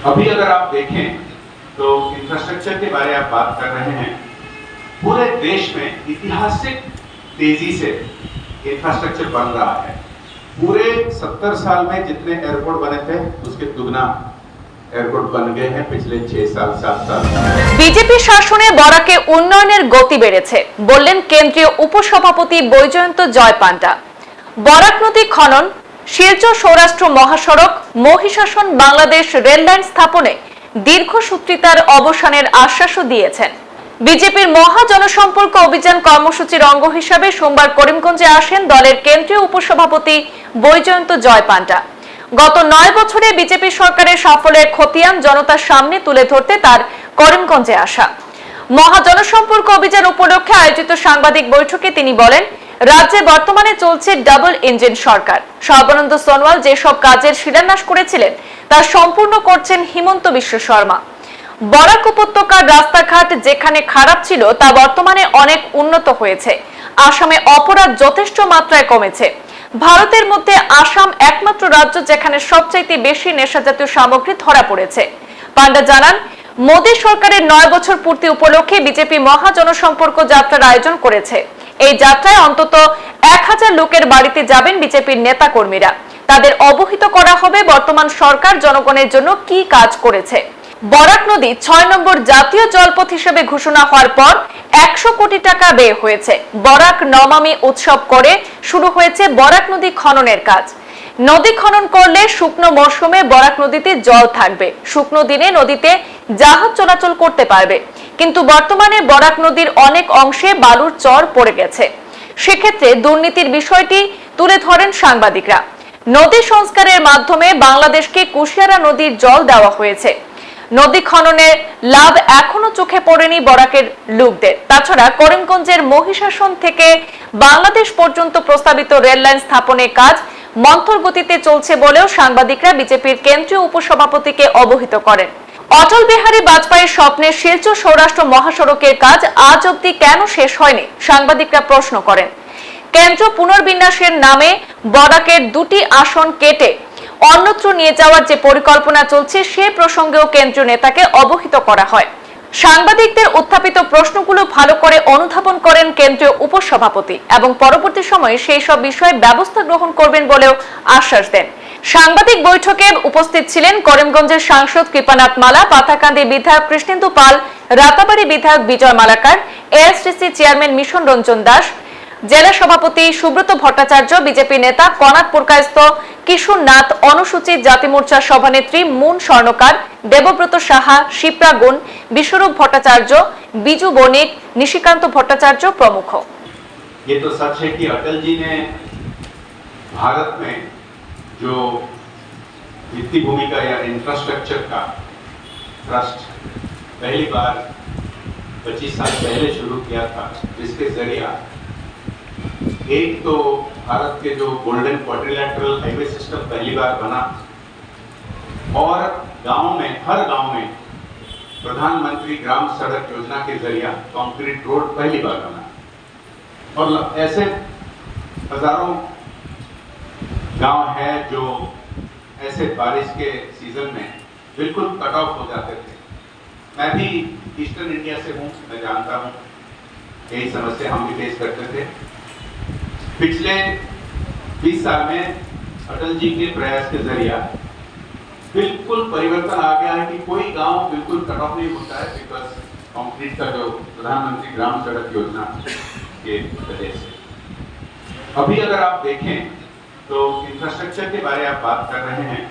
अभी अगर आप देखें तो इंफ्रास्ट्रक्चर के बारे में आप बात कर रहे हैं। पूरे देश में ऐतिहासिक तेजी से इंफ्रास्ट्रक्चर बन रहा है। पूरे 70 साल में जितने एयरपोर्ट बने थे उसके दुगना एयरपोर्ट बन गए हैं पिछले 6 साल 7 साल। বিজেপি শাসনে বরাকে উন্নয়নের গতি বেড়েছে বললেন কেন্দ্রীয় উপসভাপতি বৈজয়ন্ত জয় পান্ডা। বরাক নদী খনন, শিলচর সৌরাষ্ট্র মহাসড়ক, মহিষাসন বাংলাদেশ রেল লাইন স্থাপনে দীর্ঘসূত্রিতার অবসানের আশ্বাসও দিয়েছেন। বিজেপির মহা জনসম্পর্ক অভিযান কর্মসূচির অঙ্গ হিসাবে সোমবার করিমগঞ্জে আসেন দলের কেন্দ্রীয় উপসভাপতি বৈজয়ন্ত জয় পান্ডা। গত 9 বছরে বিজেপি সরকারের সাফল্যের খতিয়ান জনতার সামনে তুলে ধরতে তার করিমগঞ্জে আসা। মহা জনসম্পর্ক অভিযান উপলক্ষে আয়োজিত সাংবাদিক বৈঠকে তিনি বলেন, রাজ্যে বর্তমানে চলছে ডাবল ইঞ্জিন সরকার। সর্বানন্দ সোনোয়াল যেসব কাজের শিলান্যাস করেছিলেন তা সম্পূর্ণ করছেন হিমন্ত বিশ্ব শর্মা। বরাক উপত্যকার রাস্তাঘাট যেখানে খারাপ ছিল তা বর্তমানে অনেক উন্নত হয়েছে। আসামে অপরাধ যথেষ্ট মাত্রায় কমেছে। ভারতের মধ্যে আসাম একমাত্র রাজ্য যেখানে সবচাইতে বেশি নেশাজাতীয় সামগ্রী ধরা পড়েছে। পান্ডা জানান, মোদী সরকারের 9 বছর পূর্তি উপলক্ষে বিজেপি মহা জনসম্পর্ক যাত্রার আয়োজন করেছে। এই যাত্রায় অন্তত 1000 লোকের বাড়িতে যাবেন বিজেপির নেতা কর্মীরা। তাদের অবহিত করা হবে বর্তমান সরকার জনগণের জন্য কি কাজ করেছে। বরাক নদী 6 নম্বর জাতীয় জলপথ হিসেবে ঘোষণা হওয়ার পর 100 কোটি টাকা ব্যয় হয়েছে। বরাক নমামি উৎসব করে শুরু হয়েছে বরাক নদী খননের কাজ। নদী খনন করলে শুকনো মরশুমে বরাক নদীতে জল থাকবে, শুকনো দিনে নদীতে জাহাজ চলাচল করতে পারবে। কিন্তু বর্তমানে বরাক নদীর অনেক অংশে বালুর চর পড়ে গেছে। সেক্ষেত্রে দুর্নীতির বিষয়টি তুলে ধরেন সাংবাদিকরা। নদী সংস্কারের মাধ্যমে বাংলাদেশকে কুশিয়ারা নদীর জল দেওয়া হয়েছে। নদী খননের লাভ এখনো চোখে পড়েনি বরাকের লোকদের। তাছাড়া করিমগঞ্জের মহিষাসন থেকে বাংলাদেশ পর্যন্ত প্রস্তাবিত রেল লাইন স্থাপনের কাজ মন্থর গতিতে চলছে বলেও সাংবাদিকরা বিজেপির কেন্দ্রীয় উপসভাপতিকে অবহিত করেন। অটল বিহারী বাজপেয়ীর স্বপ্নের শিলচর সৌরাষ্ট্র মহাসড়কের কাজ আজ অবধি কেন শেষ হয়নি সাংবাদিকরা প্রশ্ন করেন। কেন্দ্র পুনর্বিন্যাসের নামে বরাকের 2টি আসন কেটে অন্যত্র নিয়ে যাওয়ার যে পরিকল্পনা চলছে সে প্রসঙ্গেও কেন্দ্রীয় নেতাকে অবহিত করা হয়। সাংবাদিকদের উত্থাপিত প্রশ্নগুলো ভালো করে অনুধাবন করেন কেন্দ্রীয় উপসভাপতি এবং পরবর্তী সময়ে সেই সব বিষয়ে ব্যবস্থা গ্রহণ করবেন বলেও আশ্বাস দেন। সাংবাদিক বৈঠকে উপস্থিত ছিলেন করিমগঞ্জের সাংসদ কৃপানাথ মালা, পাথাকান্দি বিধায়ক কৃষ্ণেন্দু পাল, রাতাবাড়ি বিধায়ক বিজয় মালাকার, এআইসিসি চেয়ারম্যান মিশন রঞ্জন দাস, জেলা সভাপতি সুব্রত ভট্টাচার্য, বিজেপি নেতা কনাক পুরকায়স্থ, কিশোর নাথ, অনুসূচিত জাতি মোর্চার সভানেত্রী মুন স্বর্ণকার, দেবব্রত সাহা, শিপ্রা গুণ, বিশ্বরূপ ভট্টাচার্য, বিজু বণিক, নিশিকান্ত ভট্টাচার্য প্রমুখ। ये तो सच है कि अटल जी ने भारत में जो वित्तीय भूमिका या इंफ्रास्ट्रक्चर का ट्रस्ट पहली बार 25 साल पहले शुरू किया था, जिसके जरिए एक तो भारत के जो गोल्डन क्वाड्रिलैटरल हाईवे सिस्टम पहली बार बना और गांव में, हर गांव में प्रधानमंत्री ग्राम सड़क योजना के जरिए कंक्रीट रोड पहली बार बना। और ऐसे हजारों गांव है जो ऐसे बारिश के सीजन में बिल्कुल कट ऑफ हो जाते थे। मैं भी ईस्टर्न इंडिया से हूँ, मैं जानता हूँ यही समस्या हम भी फेस करते थे। पिछले 20 साल में अटल जी के प्रयास के जरिए बिल्कुल परिवर्तन आ गया है कि कोई गांव बिल्कुल कट ऑफ नहीं होता है, बिकॉज कंक्रीट का जो प्रधानमंत्री ग्राम सड़क योजना के वजह से। अभी अगर आप देखें तो इंफ्रास्ट्रक्चर के बारे में आप बात कर रहे हैं।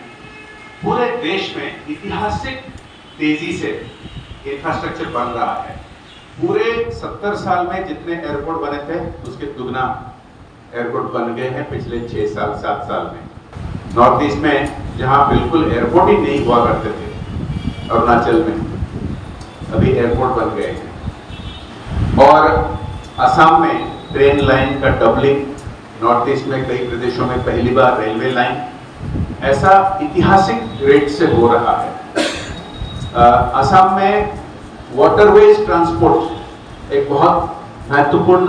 पूरे देश में ऐतिहासिक तेजी से इंफ्रास्ट्रक्चर बन रहा है। पूरे 70 साल में जितने एयरपोर्ट बने थे उसके दुगना एयरपोर्ट बन गए हैं पिछले 6 साल 7 साल में। नॉर्थ ईस्ट में जहां बिल्कुल एयरपोर्ट ही नहीं हुआ करते थे, अरुणाचल में अभी एयरपोर्ट बन गए हैं। और असम में ट्रेन लाइन का डबलिंग, नॉर्थ ईस्ट में कई प्रदेशों में पहली बार रेलवे लाइन, ऐसा ऐतिहासिक रेट से हो रहा है। असम में वाटरवेज ट्रांसपोर्ट एक बहुत महत्वपूर्ण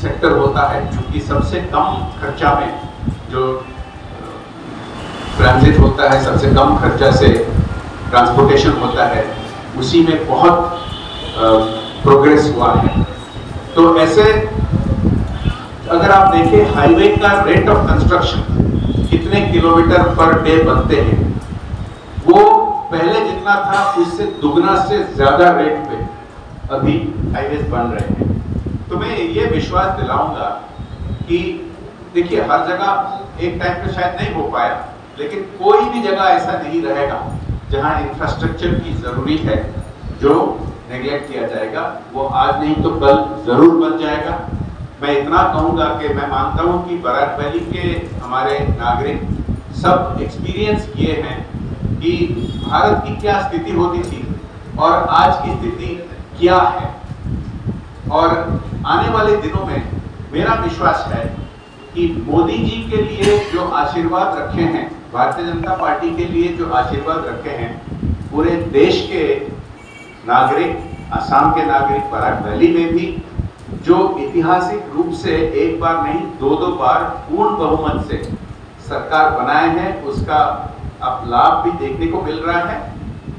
सेक्टर होता है, क्योंकि सबसे कम खर्चा में जो ट्रांजिट होता है, सबसे कम खर्चा से ट्रांसपोर्टेशन होता है, उसी में बहुत प्रोग्रेस हुआ है। तो ऐसे अगर आप देखें हाईवे का रेट ऑफ कंस्ट्रक्शन कितने किलोमीटर पर डे बनते हैं, वो पहले जितना था उससे दुगना से ज्यादा रेट पे अभी हाईवेज बन रहे हैं। तो मैं ये विश्वास दिलाऊंगा कि देखिए हर जगह एक टाइम पे शायद नहीं हो पाया, लेकिन कोई भी जगह ऐसा नहीं रहेगा जहां इंफ्रास्ट्रक्चर की जरूरी है जो नेग्लेक्ट किया जाएगा। वो आज नहीं तो कल जरूर बन जाएगा। मैं इतना कहूंगा कि मैं मानता हूं कि बराक वैली के हमारे नागरिक सब एक्सपीरियंस किए हैं कि भारत की क्या स्थिति होती थी और आज की स्थिति क्या है। और आने वाले दिनों में मेरा विश्वास है कि मोदी जी के लिए जो आशीर्वाद रखे हैं, भारतीय जनता पार्टी के लिए जो आशीर्वाद रखे हैं, पूरे देश के नागरिक, असम के नागरिक, बराक वैली में भी जो ऐतिहासिक रूप से एक बार नहीं दो बार पूर्ण बहुमत से सरकार बनाए हैं, उसका अब लाभ भी देखने को मिल रहा है।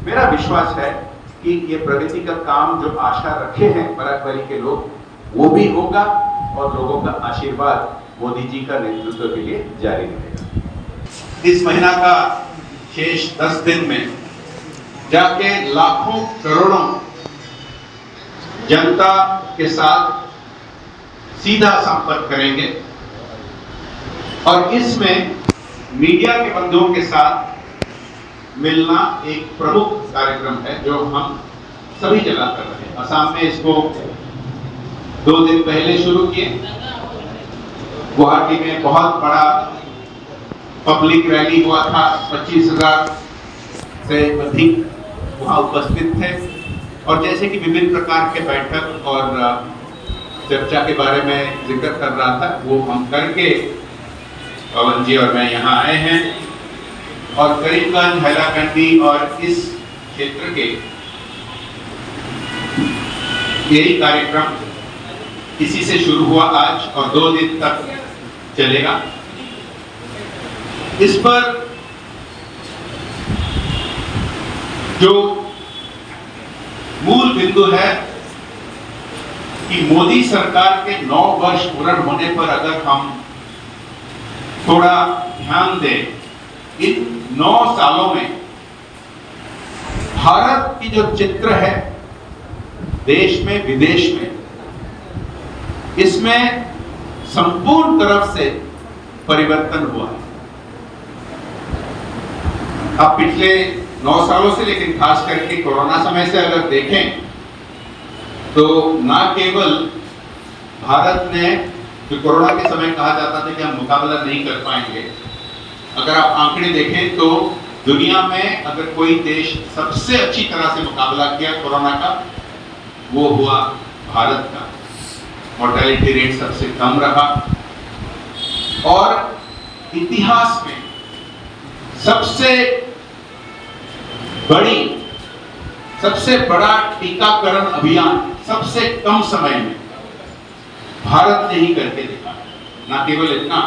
मेरा विश्वास है कि ये प्रगति का काम जो आशा रखे हैं बराक वैली के लोग, वो भी होगा और लोगों का आशीर्वाद मोदी जी का नेतृत्व के लिए जारी रहेगा। इस महीना का शेष 10 दिन में जाके लाखों करोड़ों जनता के साथ सीधा संपर्क करेंगे और इसमें मीडिया के बंधुओं के साथ मिलना एक प्रमुख कार्यक्रम है जो हम सभी जगह कर रहे हैं। असम में इसको 2 दिन पहले शुरू किए। गुवाहाटी में बहुत बड़ा पब्लिक रैली हुआ था, 25,000 से अधिक वहां उपस्थित थे। और जैसे कि विभिन्न प्रकार के बैठक और चर्चा के बारे में जिक्र कर रहा था, वो हम करके पवन जी और मैं यहाँ आए हैं और करीमगंज, हैलाकंडी और इस क्षेत्र के यही कार्यक्रम इसी से शुरू हुआ आज और 2 दिन तक चलेगा। इस पर जो मूल बिंदु है कि मोदी सरकार के 9 वर्ष पूर्ण होने पर अगर हम थोड़ा ध्यान दें, इन 9 सालों में भारत की जो चित्र है देश में विदेश में, इसमें संपूर्ण तरफ से परिवर्तन हुआ है। अब पिछले 9 सालों से, लेकिन खास करके कोरोना समय से अगर देखें तो ना केवल भारत ने, जो कोरोना के समय कहा जाता था कि हम मुकाबला नहीं कर पाएंगे, अगर आप आंकड़े देखें तो दुनिया में अगर कोई देश सबसे अच्छी तरह से मुकाबला किया कोरोना का, वो हुआ भारत का। मोर्टेलिटी रेट सबसे कम रहा और इतिहास में सबसे बड़ा टीकाकरण अभियान सबसे कम समय में भारत ने ही करके दिखाया। ना केवल इतना,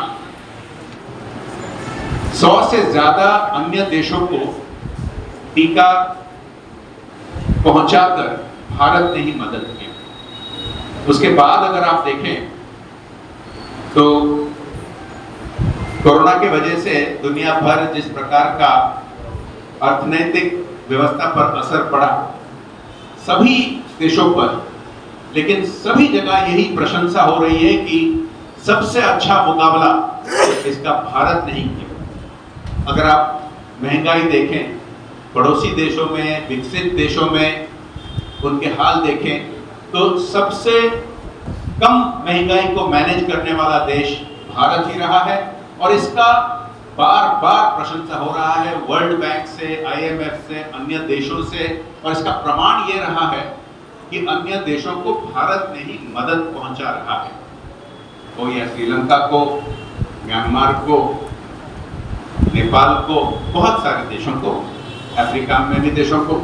100 से ज्यादा अन्य देशों को टीका पहुंचाकर भारत ने ही मदद की। उसके बाद अगर आप देखें तो कोरोना की वजह से दुनिया भर जिस प्रकार का अर्थनैतिक व्यवस्था पर असर पड़ा सभी देशों पर, लेकिन सभी जगह यही प्रशंसा हो रही है कि सबसे अच्छा मुकाबला इसका भारत ने ही किया। अगर आप महंगाई देखें, पड़ोसी देशों में, विकसित देशों में उनके हाल देखें तो सबसे कम महंगाई को मैनेज करने वाला देश भारत ही रहा है और इसका बार बार प्रशंसा हो रहा है वर्ल्ड बैंक से, IMF से, अन्य देशों से। और इसका प्रमाण ये रहा है कि अन्य देशों को भारत ने ही मदद पहुंचा रहा है। हो या श्रीलंका को, म्यांमार को, नेपाल को, बहुत सारे देशों को, अफ्रीका में भी देशों को।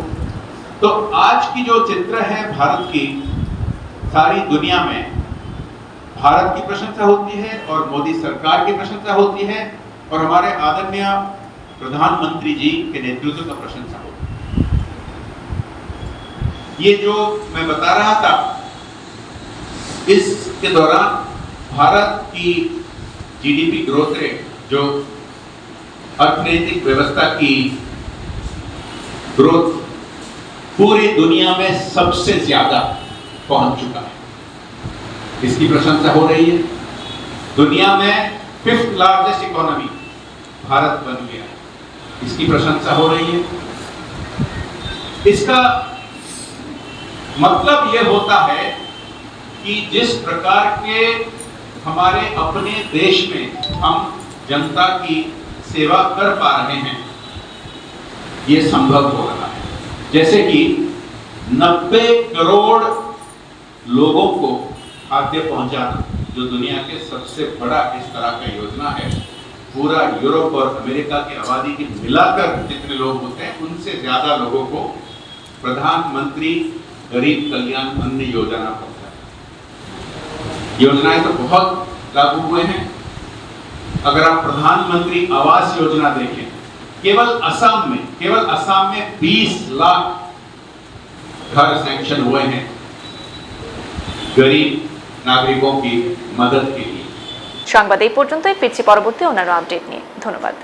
तो आज की जो चित्र है भारत की, सारी दुनिया में भारत की प्रशंसा होती है और मोदी सरकार की प्रशंसा होती है और हमारे आदरणीय प्रधानमंत्री जी के नेतृत्व का प्रशंसा हो। ये जो मैं बता रहा था, इसके दौरान भारत की जीडीपी ग्रोथ रेट, जो अर्थनैतिक व्यवस्था की ग्रोथ पूरी दुनिया में सबसे ज्यादा पहुंच चुका है, इसकी प्रशंसा हो रही है। दुनिया में 5th लार्जेस्ट इकोनॉमी भारत बन गया है, इसकी प्रशंसा हो रही है। इसका मतलब यह होता है कि जिस प्रकार के हमारे अपने देश में हम जनता की सेवा कर पा रहे हैं, यह संभव हो रहा है। जैसे कि 90 करोड़ लोगों को खाद्य पहुंचाना, जो दुनिया के सबसे बड़ा इस तरह का योजना है। पूरा यूरोप और अमेरिका की आबादी की मिलाकर जितने लोग होते हैं, उनसे ज्यादा लोगों को प्रधानमंत्री गरीब कल्याण अन्न योजना पहुंचा। योजनाएं तो बहुत लागू हुए हैं। अगर आप प्रधानमंत्री आवास योजना देखें, केवल असम में 20 लाख घर सैंक्शन हुए हैं गरीब नागरिकों की मदद के लिए। সংবাদ এই পর্যন্তই, ফিরছি পরবর্তী অন্যান্য আপডেট নিয়ে। ধন্যবাদ।